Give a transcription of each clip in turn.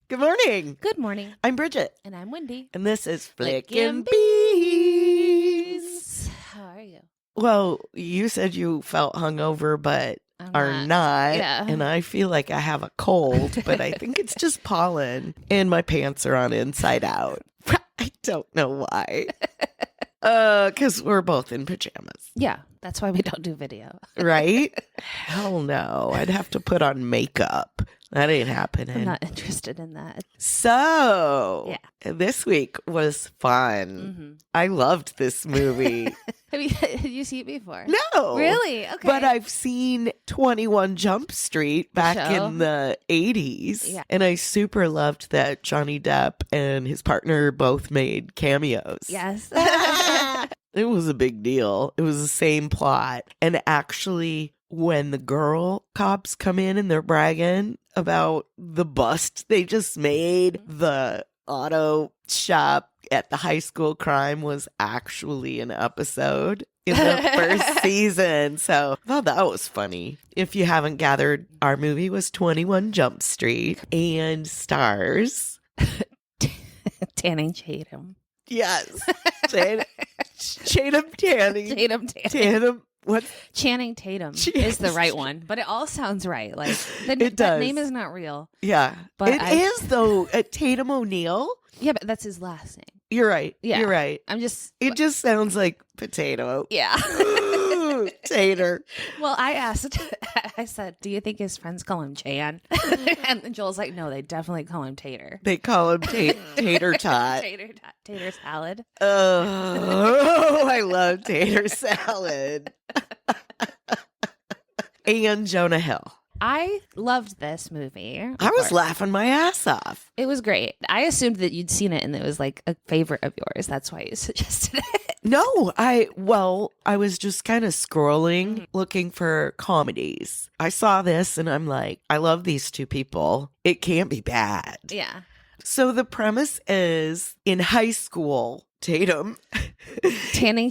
Good morning. Good morning. I'm Bridget, And I'm Wendy. and this is Flickin' Flickin' Bees. How are you? Well, you said you felt hungover, but I'm are not. Yeah. And I feel like I have a cold, but I think it's just pollen, and my pants are on inside out. I don't know why. Because we're both in pajamas, Yeah, that's why we don't do video. right? Hell no. I'd have to put on makeup. That ain't happening. I'm not interested in that. So, this week was fun. I loved this movie. Have you seen it before? No. Really? Okay. But I've seen 21 Jump Street back show? in the 80s. Yeah. And I super loved that Johnny Depp and his partner both made cameos. Yes. It was a big deal. It was the same plot. And actually, when the girl cops come in and they're bragging about the bust they just made, the auto shop at the high school crime was actually an episode in the first season. So I thought that was funny. If you haven't gathered, our movie was 21 Jump Street and stars. Channing Tatum. Yes. Channing Tatum. Tatum. What? Channing Tatum is the right one, but it all sounds right. Like It that does. name is not real. Yeah. But It is, though. Tatum O'Neill. Yeah, but that's his last name. You're right. Yeah. You're right. I'm just. It just sounds like potato. Yeah. Ooh, tater. Well, I asked, I said, do you think his friends call him Chan? And Joel's like, no, they definitely call him Tater. They call him tater tot. Tater salad. Oh, I love tater salad. And Jonah Hill. I loved this movie. I was laughing my ass off. It was great. I assumed that you'd seen it and it was like a favorite of yours. That's why you suggested it. No, I was just kind of scrolling looking for comedies. I saw this and I'm like, I love these two people. It can't be bad. Yeah. So the premise is in high school, Channing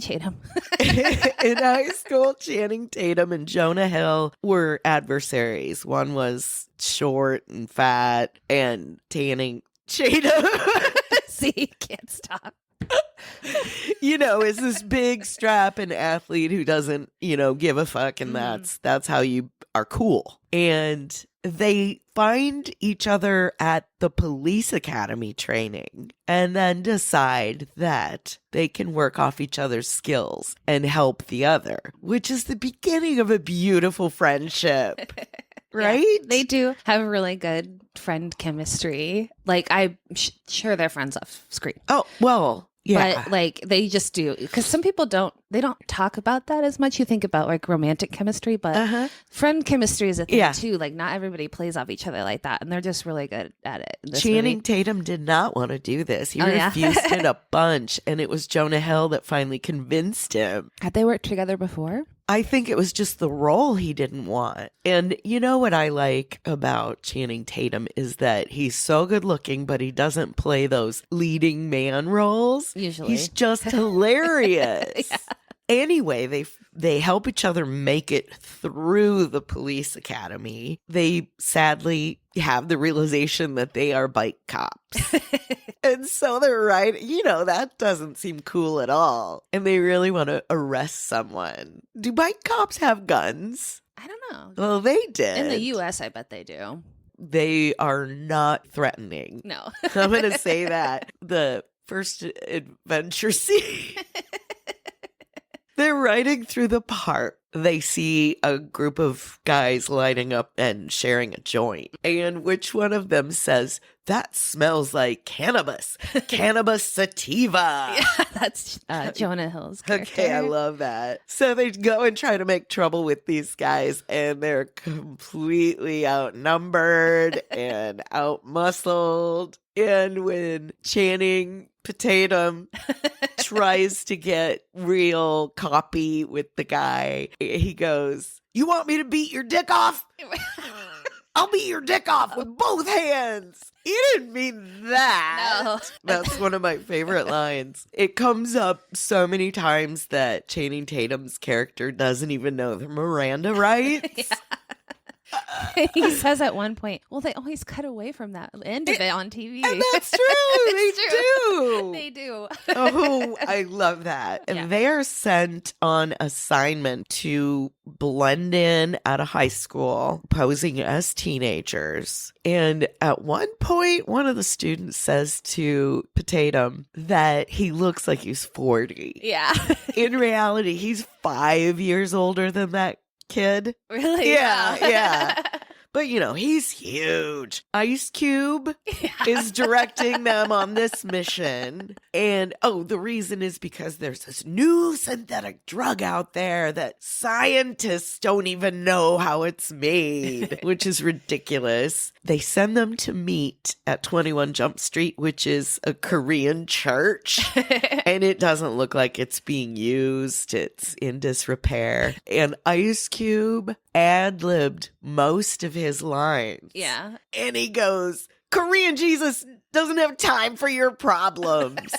Tatum. In high school, Channing Tatum and Jonah Hill were adversaries. One was short and fat, and Tatum, See, can't stop. Is this big strap and athlete who doesn't, give a fuck, and that's how you are cool. And they find each other at the police academy training and then decide that they can work off each other's skills and help the other, which is the beginning of a beautiful friendship. Right? Yeah, they do have a really good friend chemistry. Like, I'm sure they're friends off screen. Oh, well, yeah. But like they just do, because some people don't talk about that as much. You think about like romantic chemistry, but friend chemistry is a thing too. Like not everybody plays off each other like that, and they're just really good at it. Channing Tatum did not want to do this. He refused it a bunch, and it was Jonah Hill that finally convinced him. Had they worked together before? I think it was just the role he didn't want. And you know what I like about Channing Tatum is that he's so good looking, but he doesn't play those leading man roles. Usually. He's just hilarious. Yeah. Anyway, they help each other make it through the police academy. They sadly have the realization that they are bike cops. And so they're right. That doesn't seem cool at all. And they really want to arrest someone. Do bike cops have guns? I don't know. Well, they did. In the U.S., I bet they do. They are not threatening. No. I'm going to say that. The first adventure scene. They're riding through the park. They see a group of guys lighting up and sharing a joint. And which one of them says, that smells like cannabis. Cannabis sativa. Yeah, that's Jonah Hill's character. Okay, I love that. So they go and try to make trouble with these guys, and they're completely outnumbered and outmuscled. And when Channing Tatum tries to get real coppy with the guy, he goes, you want me to beat your dick off? I'll beat your dick off with both hands. You didn't mean that. No. That's one of my favorite lines. It comes up so many times that Channing Tatum's character doesn't even know the Miranda rights. He says at one point, well, they always cut away from that end of it on TV. And that's true. They do. They do. Oh, I love that. And they are sent on assignment to blend in at a high school, posing as teenagers. And at one point, one of the students says to Tatum that he looks like he's 40. Yeah. In reality, he's 5 years older than that kid. Really? Yeah. But, he's huge. Ice Cube is directing them on this mission. And, the reason is because there's this new synthetic drug out there that scientists don't even know how it's made, which is ridiculous. They send them to meet at 21 Jump Street, which is a Korean church. And it doesn't look like it's being used. It's in disrepair. And Ice Cube ad-libbed most of his lines. Yeah. And he goes, Korean Jesus doesn't have time for your problems.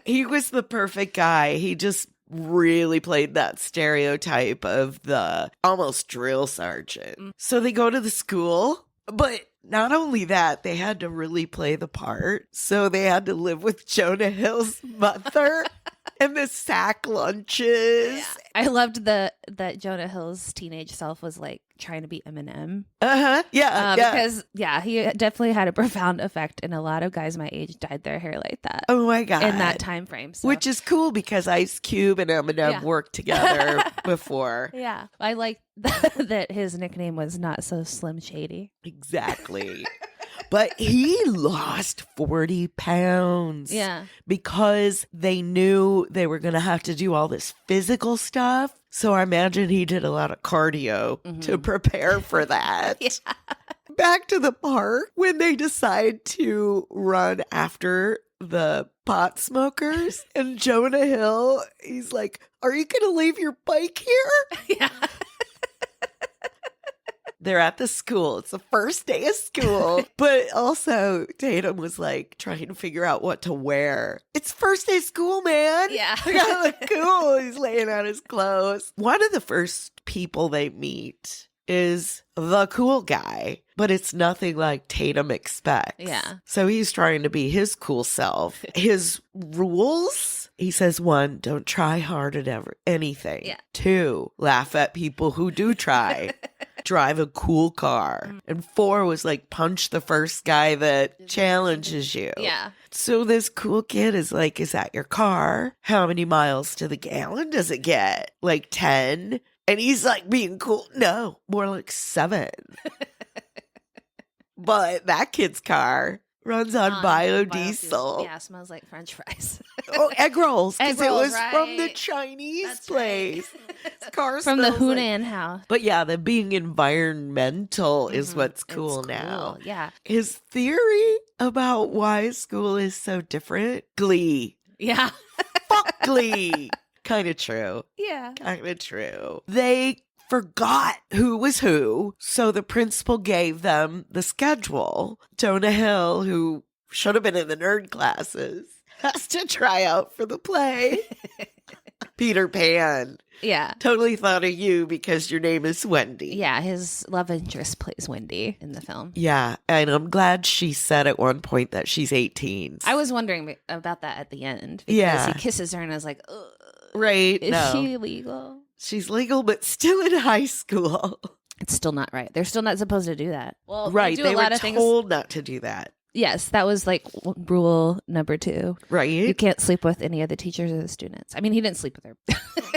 He was the perfect guy. He just really played that stereotype of the almost drill sergeant. So they go to the school, but not only that, they had to really play the part. So they had to live with Jonah Hill's mother. And the sack lunches. Yeah. I loved that Jonah Hill's teenage self was like trying to be Eminem. Yeah. Because he definitely had a profound effect, and a lot of guys my age dyed their hair like that. Oh my God. In that time frame. So. Which is cool because Ice Cube and Eminem worked together before. Yeah. I like that his nickname was Not So Slim Shady. Exactly. But he lost 40 pounds. Yeah. Because they knew they were going to have to do all this physical stuff. So I imagine he did a lot of cardio to prepare for that. Back to the park when they decide to run after the pot smokers. And Jonah Hill, he's like, are you going to leave your bike here? Yeah. They're at the school. It's the first day of school. But also, Tatum was like trying to figure out what to wear. It's first day of school, man. Yeah. I gotta look cool. He's laying out his clothes. One of the first people they meet is the cool guy, but it's nothing like Tatum expects. Yeah. So he's trying to be his cool self. His rules, he says, 1, don't try hard at anything. Yeah. 2, laugh at people who do try. Drive a cool car. And 4 was like, punch the first guy that challenges you. Yeah. So this cool kid is like, is that your car? How many miles to the gallon does it get? Like 10? And he's like being cool. No, more like 7. But that kid's car runs on biodiesel. Yeah, smells like French fries. Egg rolls. Because it was right. from the Chinese place. Right. Car from the smells Hunan house. But yeah, the being environmental is what's cool now. Yeah. His theory about why school is so different, Glee. Yeah. Fuck Glee. Kind of true. Yeah. Kind of true. They forgot who was who, so the principal gave them the schedule. Jonah Hill, who should have been in the nerd classes, has to try out for the play. Peter Pan. Yeah. Totally thought of you because your name is Wendy. Yeah, his love interest plays Wendy in the film. Yeah, and I'm glad she said at one point that she's 18. I was wondering about that at the end. Because he kisses her and I was like, ugh. Right. Is she legal? She's legal, but still in high school. It's still not right. They're still not supposed to do that. Well, right. They were told not to do that. Yes, that was like rule number 2. Right. You can't sleep with any of the teachers or the students. I mean, he didn't sleep with her.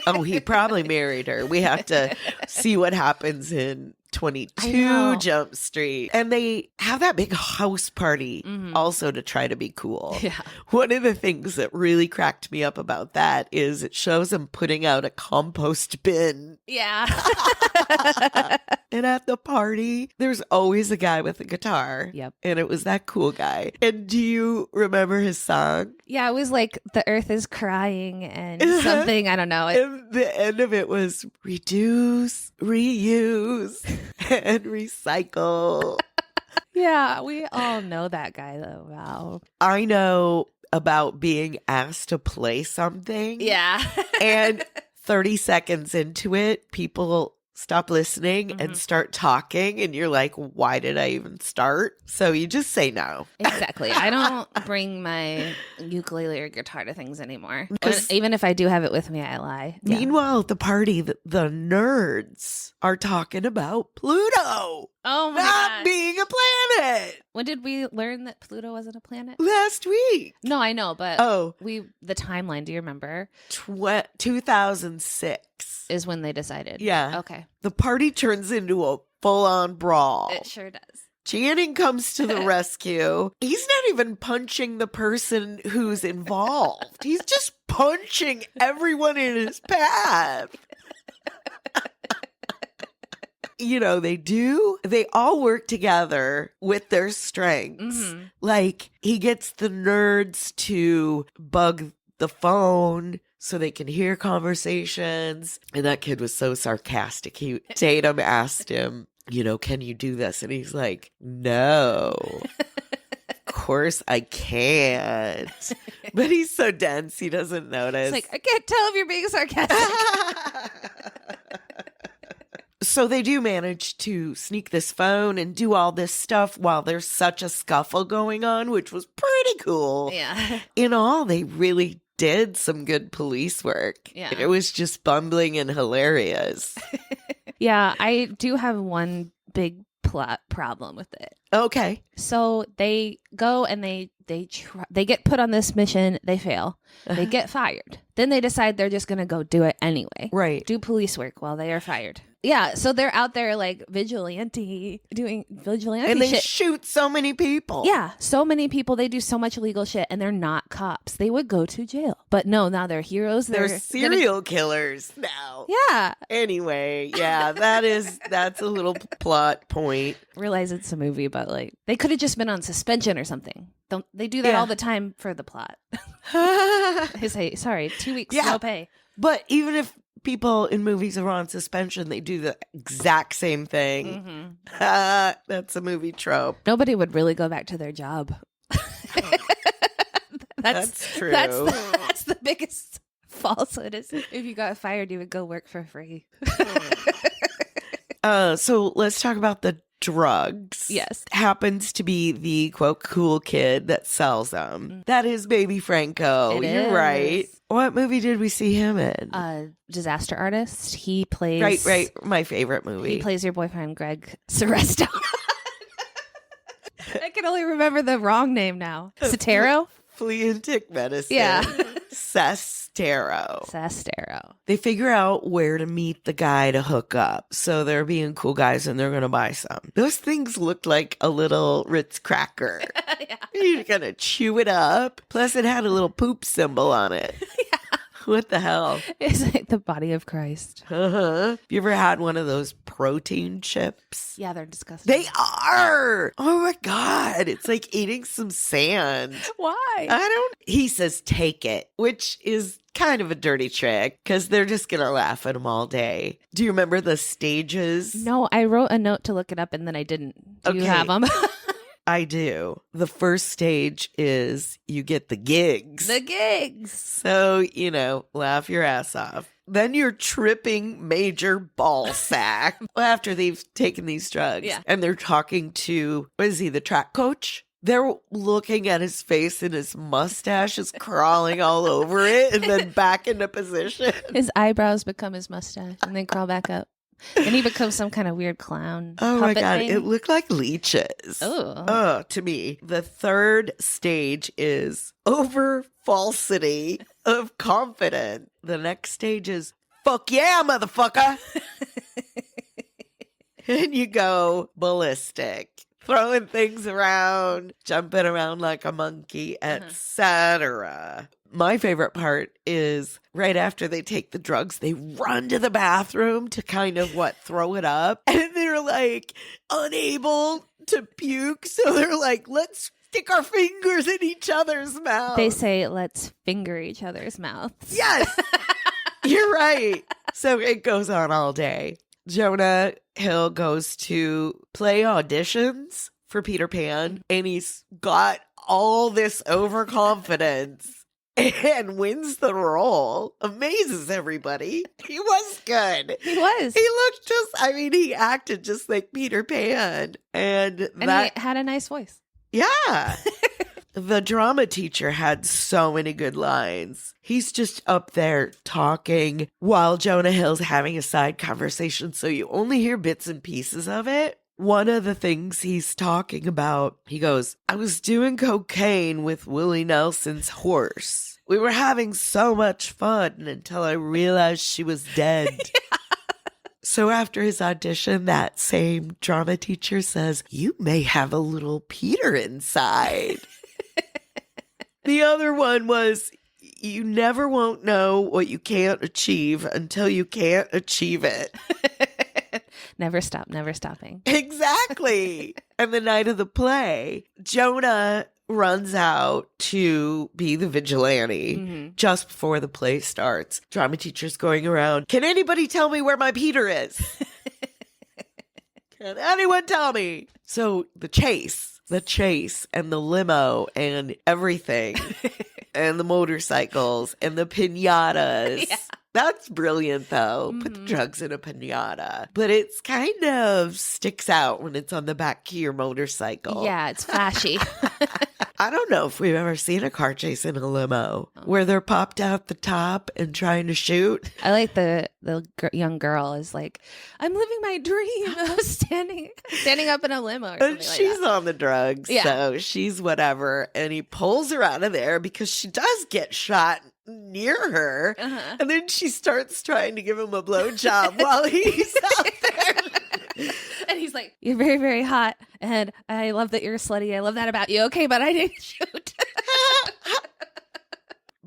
Oh, he probably married her. We have to see what happens in 22 Jump Street. And they have that big house party also to try to be cool. Yeah. One of the things that really cracked me up about that is it shows them putting out a compost bin. Yeah. And at the party, there's always a guy with a guitar. Yep. And it was that cool guy. And do you remember his song? Yeah, it was like the earth is crying and something. I don't know. And the end of it was reduce, reuse, and recycle. Yeah, we all know that guy though. Wow. I know about being asked to play something. Yeah. And 30 seconds into it, people stop listening and start talking, and you're like, why did I even start? So you just say no. Exactly. I don't bring my ukulele or guitar to things anymore. Even if I do have it with me, I lie. Meanwhile, at the party, the nerds are talking about Pluto. Oh my not gosh. being a planet. When did we learn that Pluto wasn't a planet? Last week. No, I know, but the timeline, do you remember? 2006 is when they decided. Yeah. Okay. The party turns into a full-on brawl. It sure does. Channing comes to the rescue. He's not even punching the person who's involved. He's just punching everyone in his path. You know, they all work together with their strengths. Like, he gets the nerds to bug the phone so they can hear conversations. And that kid was so sarcastic. Tatum asked him, you know, can you do this? And he's like, no, of course I can't. But he's so dense, he doesn't notice. It's like, I can't tell if you're being sarcastic. So they do manage to sneak this phone and do all this stuff while there's such a scuffle going on, which was pretty cool. Yeah. In all, they really did some good police work. Yeah. It was just bumbling and hilarious. Yeah, I do have one big plot problem with it. Okay. So they go and they get put on this mission. They fail. They get fired. Then they decide they're just going to go do it anyway. Right. Do police work while they are fired. Yeah. So they're out there like doing vigilante and they shit. shoot so many people. Yeah. So many people. They do so much illegal shit and they're not cops. They would go to jail. But no, now they're heroes. They're serial killers now. Yeah. Anyway, yeah, that's a little plot point. Realize it's a movie, but like they could have just been on suspension or something. Don't they do that all the time for the plot? They say, sorry, 2 weeks, no pay. But even if people in movies are on suspension, they do the exact same thing. That's a movie trope. Nobody would really go back to their job. That's true. That's the biggest falsehood. Is if you got fired, you would go work for free. So let's talk about the drugs. Yes. Happens to be the quote cool kid that sells them. That is Baby Franco. You're right. What movie did we see him in? Disaster Artist. He plays right. My favorite movie. He plays your boyfriend Greg Seresto. I can only remember the wrong name now. Sotero? Flea and tick medicine. Yeah. Sestero. They figure out where to meet the guy to hook up. So they're being cool guys and they're going to buy some. Those things looked like a little Ritz cracker. Yeah. You're going to chew it up. Plus it had a little poop symbol on it. Yeah. What the hell? It's like the body of Christ. You ever had one of those protein chips? Yeah, they're disgusting. They are. Oh my God. It's like eating some sand. Why? He says, take it, which is kind of a dirty trick because they're just going to laugh at him all day. Do you remember the stages? No, I wrote a note to look it up and then I didn't. Do you have them? I do. The first stage is you get the gigs. The gigs. So, laugh your ass off. Then you're tripping Major Ballsack after they've taken these drugs. Yeah. And they're talking to, what is he, the track coach? They're looking at his face and his mustache is crawling all over it and then back into position. His eyebrows become his mustache and then crawl back up. And he becomes some kind of weird clown. Oh my God. Thing. It looked like leeches. Oh, to me. The third stage is over falsity of confidence. The next stage is fuck yeah, motherfucker. And you go ballistic. Throwing things around, jumping around like a monkey, etc. My favorite part is right after they take the drugs, they run to the bathroom to kind of throw it up. And they're like unable to puke. So they're like, let's stick our fingers in each other's mouths. They say, let's finger each other's mouths. Yes, you're right. So it goes on all day. Jonah Hill goes to play auditions for Peter Pan, and he's got all this overconfidence. and wins the role. Amazes everybody. He was good. He was. He looked he acted just like Peter Pan. And he had a nice voice. Yeah. The drama teacher had so many good lines. He's just up there talking while Jonah Hill's having a side conversation, so you only hear bits and pieces of it. One of the things he's talking about, he goes, I was doing cocaine with Willie Nelson's horse. We were having so much fun until I realized she was dead. So after his audition, that same drama teacher says, you may have a little Peter inside. The other one was, you never won't know what you can't achieve until you can't achieve it. Never stop, never stopping. Exactly. And the night of the play, Jonah runs out to be the vigilante just before the play starts. Drama teacher's going around, can anybody tell me where my Peter is? Can anyone tell me? So the chase and the limo and everything and the motorcycles and the piñatas. Yeah. That's brilliant, though. Put the drugs in a piñata. But it's kind of sticks out when it's on the back of your motorcycle. Yeah, it's flashy. I don't know if we've ever seen a car chase in a limo where they're popped out the top and trying to shoot. I like the young girl is like, I'm living my dream of standing up in a limo. Or and she's on the drugs, so she's whatever. And he pulls her out of there because she does get shot near her. And then she starts trying to give him a blowjob while he's out there. And he's like, you're very, very hot. And I love that you're slutty. I love that about you. Okay, but I didn't shoot.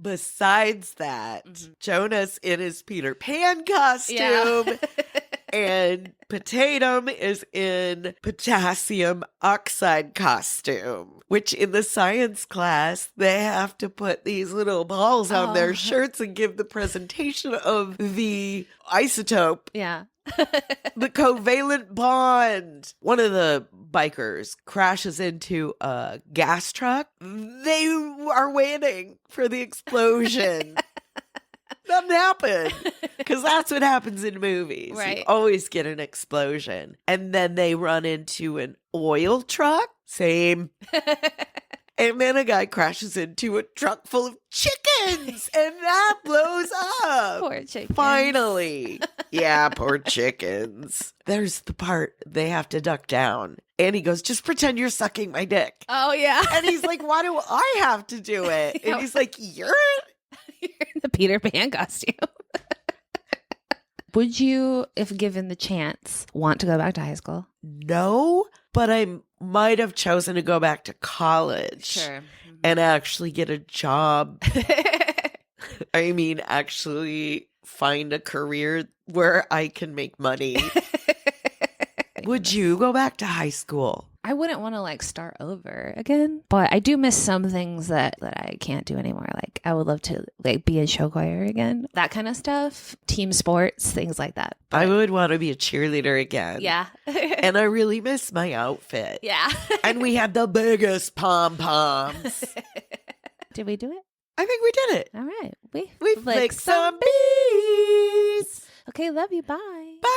Besides that, Jonah's in his Peter Pan costume. And Potato is in potassium oxide costume, which in the science class, they have to put these little balls on their shirts and give the presentation of the isotope. Yeah. The covalent bond. One of the bikers crashes into a gas truck. They are waiting for the explosion. Doesn't happen, because that's what happens in movies. Right. You always get an explosion. And then they run into an oil truck. Same. And then a guy crashes into a truck full of chickens, and that blows up. Poor chickens. Finally. Yeah, poor chickens. There's the part they have to duck down. And he goes, just pretend you're sucking my dick. Oh, yeah. And he's like, why do I have to do it? And he's like, you're in the Peter Pan costume. Would you, if given the chance, want to go back to high school? No, but I might have chosen to go back to college. Sure. And actually get a job. I mean, actually find a career where I can make money. Would you go back to high school? I wouldn't want to start over again, but I do miss some things that I can't do anymore. Like I would love to be in show choir again, that kind of stuff, team sports, things like that. But I would want to be a cheerleader again. Yeah. And I really miss my outfit. Yeah. And we had the biggest pom-poms. Did we do it? I think we did it. All right. We flicked some bees. Okay, love you. Bye. Bye.